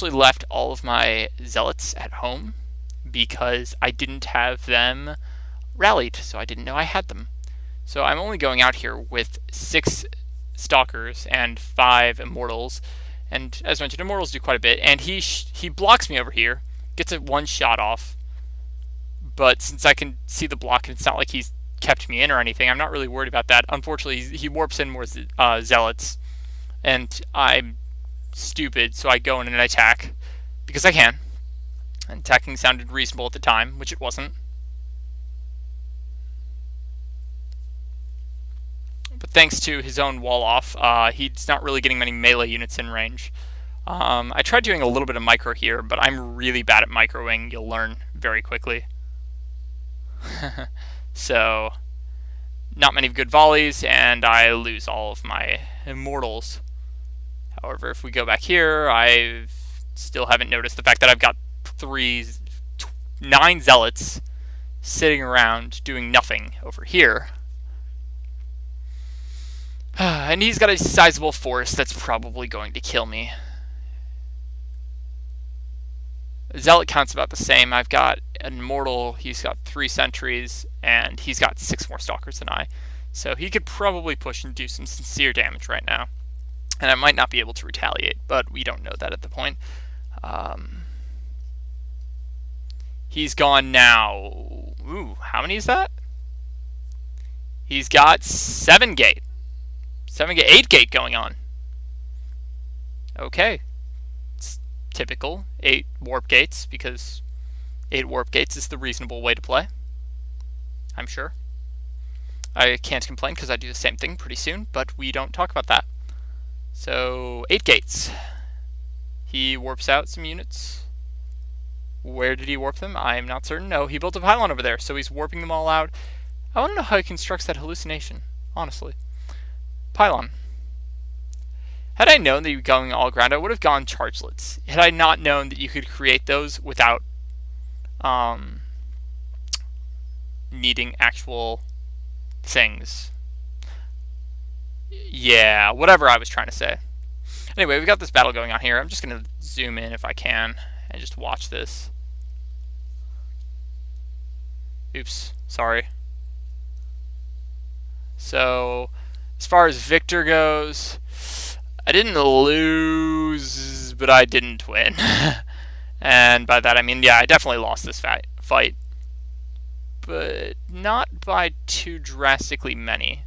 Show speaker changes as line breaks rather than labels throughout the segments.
actually left all of my zealots at home because I didn't have them rallied, so I didn't know I had them. So I'm only going out here with 6 Stalkers and 5 Immortals, and as mentioned, Immortals do quite a bit, and he blocks me over here, gets a one shot off, but since I can see the block and it's not like he's kept me in or anything, I'm not really worried about that. Unfortunately, he warps in more Zealots, and I'm stupid, so I go in and attack, because I can. And attacking sounded reasonable at the time, which it wasn't. But thanks to his own wall off, he's not really getting many melee units in range. I tried doing a little bit of micro here, but I'm really bad at microing. You'll learn very quickly. So, not many good volleys, and I lose all of my Immortals. However, if we go back here, I still haven't noticed the fact that I've got 9 Zealots sitting around doing nothing over here. And he's got a sizable force that's probably going to kill me. Zealot count's about the same. I've got an Immortal, he's got 3 sentries, and he's got 6 more Stalkers than I. So he could probably push and do some sincere damage right now. And I might not be able to retaliate, but we don't know that at the point. He's gone now. Ooh, how many is that? He's got 7 gate. 8 gate going on. Okay. It's typical. 8 warp gates, because 8 warp gates is the reasonable way to play. I'm sure. I can't complain because I do the same thing pretty soon, but we don't talk about that. So, 8 gates. He warps out some units. Where did he warp them? I'm not certain. No, he built a pylon over there, so he's warping them all out. I want to know how he constructs that hallucination, honestly. Pylon. Had I known that you were going all ground, I would have gone chargelets. Had I not known that you could create those without needing actual things. Yeah, whatever I was trying to say. Anyway, we've got this battle going on here. I'm just going to zoom in if I can and just watch this. Oops, sorry. So, as far as Victor goes, I didn't lose, but I didn't win. And by that I mean, yeah, I definitely lost this fight. But not by too drastically many.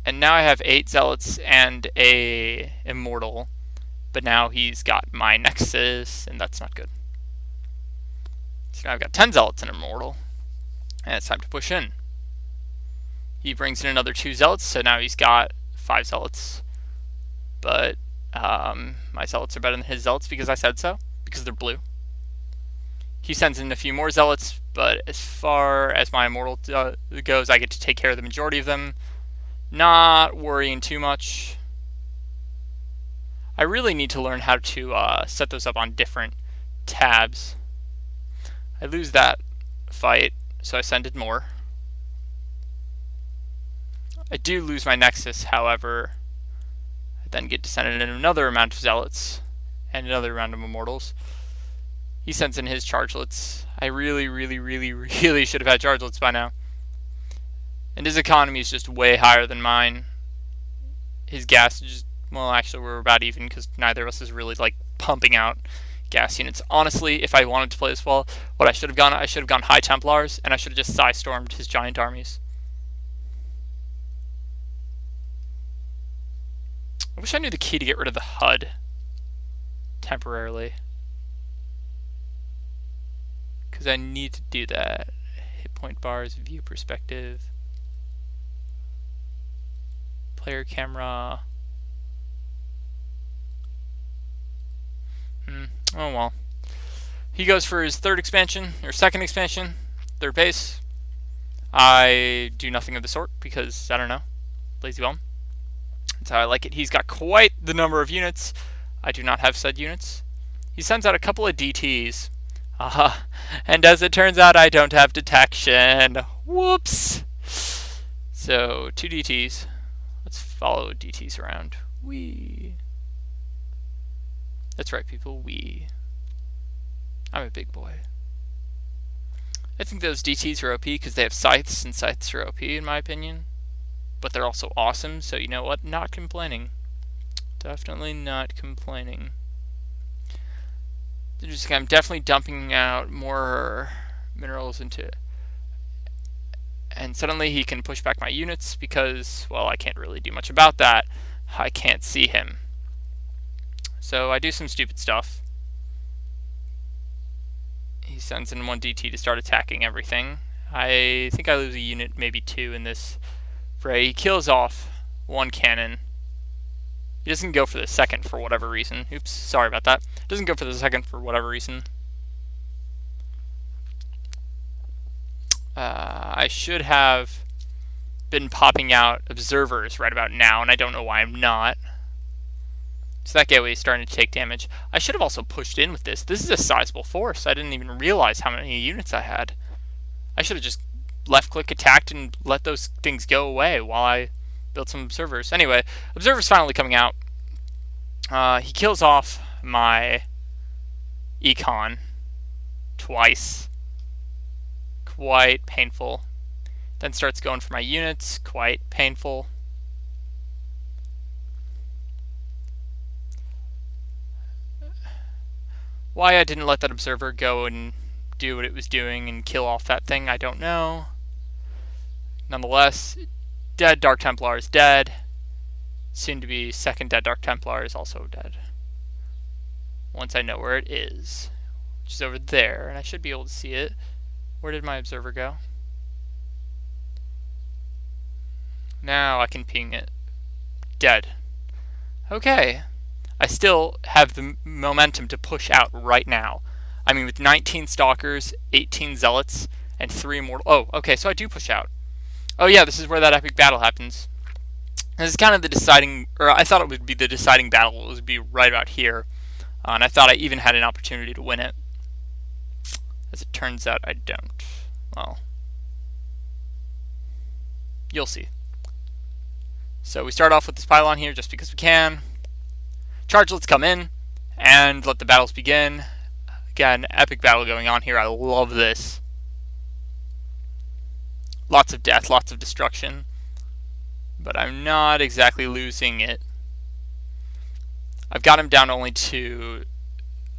And now I have 8 Zealots and a Immortal. But now he's got my Nexus, and that's not good. So now I've got 10 Zealots and Immortal. And it's time to push in. He brings in another 2 Zealots, so now he's got 5 Zealots. But my Zealots are better than his Zealots because I said so, because they're blue. He sends in a few more Zealots, but as far as my Immortal goes, I get to take care of the majority of them. Not worrying too much. I really need to learn how to set those up on different tabs. I lose that fight, so I send in more. I do lose my Nexus, however. I then get to send in another amount of Zealots and another round of Immortals. He sends in his Chargelets. I really should have had Chargelets by now. And his economy is just way higher than mine. His gas is just, well, actually we're about even because neither of us is really like pumping out gas units. Honestly, if I wanted to play this well, what I should have gone High Templars, and I should have just Psy-stormed his giant armies. I wish I knew the key to get rid of the HUD temporarily, because I need to do that. Hit point bars, view perspective, player camera. Oh well. He goes for his third expansion, or second expansion, third base. I do nothing of the sort because, I don't know, lazy bum. That's how I like it. He's got quite the number of units. I do not have said units. He sends out a couple of DTs. And as it turns out, I don't have detection. Whoops! So, 2 DTs. Let's follow DTs around. Whee! That's right, people. I'm a big boy. I think those DTs are OP because they have scythes, and scythes are OP in my opinion. But they're also awesome, so you know what? Not complaining. Definitely not complaining. I'm definitely dumping out more minerals into... And suddenly he can push back my units because, well, I can't really do much about that. I can't see him. So I do some stupid stuff. He sends in one DT to start attacking everything. I think I lose a unit, maybe two in this fray. He kills off one cannon. He doesn't go for the second for whatever reason. Oops, sorry about that. Doesn't go for the second for whatever reason. I should have been popping out observers right about now, and I don't know why I'm not. So that gateway is starting to take damage. I should have also pushed in with this. This is a sizable force. I didn't even realize how many units I had. I should have just left-click attacked and let those things go away while I built some observers. Anyway, observers finally coming out. He kills off my econ twice. Quite painful. Then starts going for my units. Quite painful. Why I didn't let that observer go and do what it was doing and kill off that thing, I don't know. Nonetheless, dead Dark Templar is dead. Soon to be second dead Dark Templar is also dead. Once I know where it is, which is over there, and I should be able to see it. Where did my observer go? Now I can ping it. Dead. Okay. I still have the momentum to push out right now. I mean, with 19 Stalkers, 18 Zealots, and 3 Immortal... Oh, okay, so I do push out. Oh yeah, this is where that epic battle happens. This is kind of the deciding... Or I thought it would be the deciding battle. It would be right about here. And I thought I even had an opportunity to win it. As it turns out, I don't. Well, you'll see. So we start off with this pylon here just because we can. Chargelets come in and let the battles begin. Again, epic battle going on here. I love this. Lots of death, lots of destruction. But I'm not exactly losing it. I've got him down only to...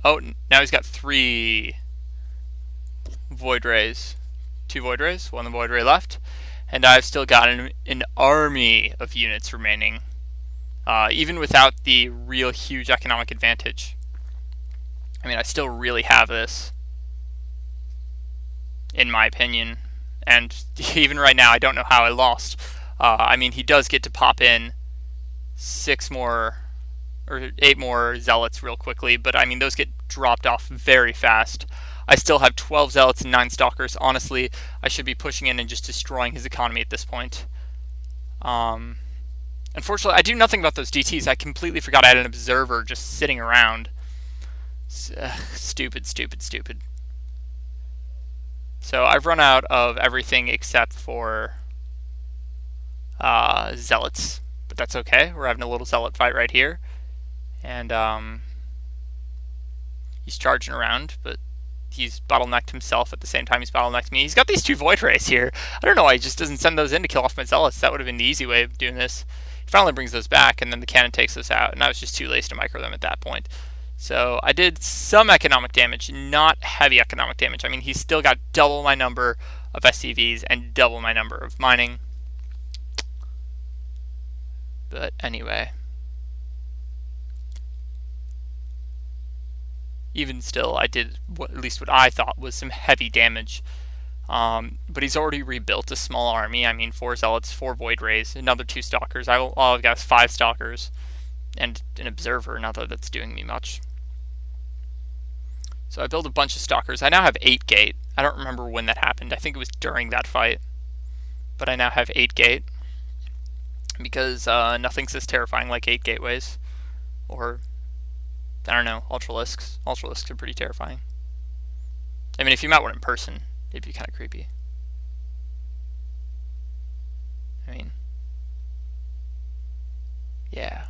Oh, now he's got 3 Void Rays. 2 Void Rays, 1 Void Ray left. And I've still got an army of units remaining. Even without the real huge economic advantage. I mean, I still really have this, in my opinion. And even right now, I don't know how I lost. I mean, he does get to pop in 6 more, or 8 more Zealots real quickly, but I mean, those get dropped off very fast. I still have 12 Zealots and 9 Stalkers. Honestly, I should be pushing in and just destroying his economy at this point. Unfortunately, I do nothing about those DTs. I completely forgot I had an observer just sitting around. Stupid, stupid, stupid. So I've run out of everything except for Zealots. But that's okay. We're having a little Zealot fight right here. And he's charging around, but he's bottlenecked himself at the same time he's bottlenecked me. He's got these 2 Void Rays here. I don't know why he just doesn't send those in to kill off my Zealots. That would have been the easy way of doing this. He finally brings those back, and then the cannon takes those out, and I was just too lazy to micro them at that point. So I did some economic damage, not heavy economic damage. I mean, he's still got double my number of SCVs and double my number of mining. But anyway. Even still, I did at least what I thought was some heavy damage. But he's already rebuilt a small army. I mean, 4 Zealots, 4 Void Rays, another 2 Stalkers. All I've got is 5 Stalkers, and an Observer, not that that's doing me much. So I built a bunch of Stalkers. I now have 8 gate. I don't remember when that happened. I think it was during that fight. But I now have 8 gate. Because nothing's as terrifying like 8 gateways. Or, I don't know, Ultralisks. Ultralisks are pretty terrifying. I mean, if you met one in person, it'd be kind of creepy. I mean, yeah.